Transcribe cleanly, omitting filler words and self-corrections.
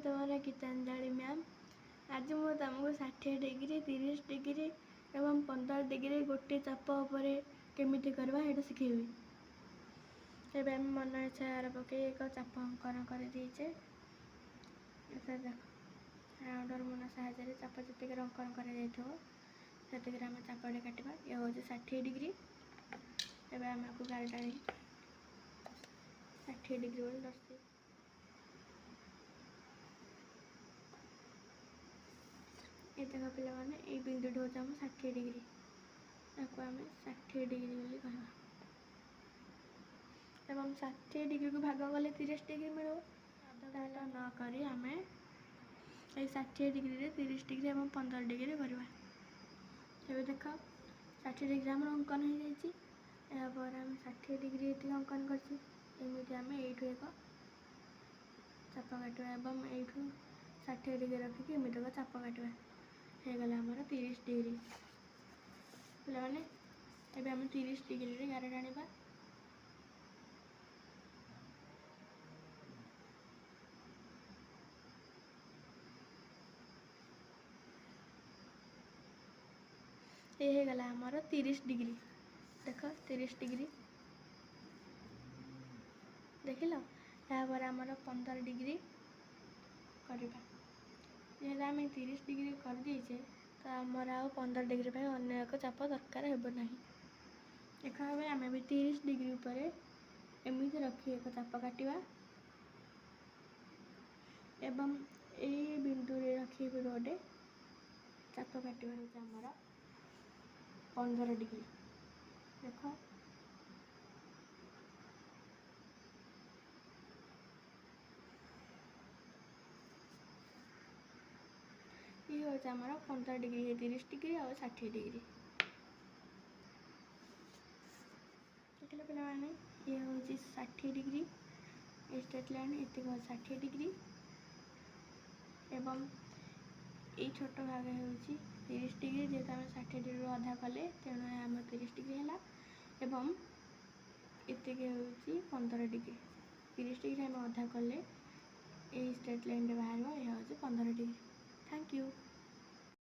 तुम्हारा गीतांजलि मैम। आज मुझे तुमको 60 डिग्री 30 डिग्री एवं 15 डिग्री गोटे चाप उपर केमिति करवा ये शिखेबी। एवं आम मन इच्छा यार पकई एक चाप अंकन कर देचे। देख राउंडर मन साहाଯ୍य चाप जी अंकन कर आम चापटे काटा। ये हूँ 60 डिग्री। एवं आम को गाड़ी 60 डिग्री बोली दर्शे। ये देख पे ये बिंदुटी हूँ आम 60 डिग्री। आपको आम 60 डिग्री बोली कहवा। एवं 60 डिग्री को भाग कले 30 डिग्री मिलो। ताला न करी आम 60 डिग्री 30 डिग्री और 15 डिग्री करवा। एवं देख 60 डिग्री आम अंकन हो जापर आम 60 डिग्री ये अंकन करमी आम यू एक चाप काटा एवं यू 60 डिग्री रखिक एमती एक चाप काटा। होगला आमर 30 डिग्री पे एवं आम 30 डिग्री गार टाणवा। ये होगला आमर 30 डिग्री। देख 30 डिग्री देख लो। यापर आमर 15 डिग्री करवा। ये आम 30 डिग्री कर देचे तो आमर आ 15 डिग्री पे अन्य एक चाप दरकार हेबना। देख आम भी 30 डिग्री उपर एमती रखी एक चाप काटा एवं ये बिंदु रखी गोटे चाप काटा आमर 15 डिग्री। देख ये हूँ आमर 15 डिग्री 30 डिग्री और 60 डिग्री। देख लो पे ये हूँ 60 डिग्री स्ट्रेट लाइन ये 60 डिग्री एवं ये छोट भाग हो 30 डिग्री। जेहेतु आम 60 डिग्री अधा कले तेणु आम 30 डिग्री है एवं ये हूँ 15 डिग्री। 30 डिग्री आम अधा कले स्ट्रेट लाइन बाहर ये हूँ 15 डिग्री। Thank you.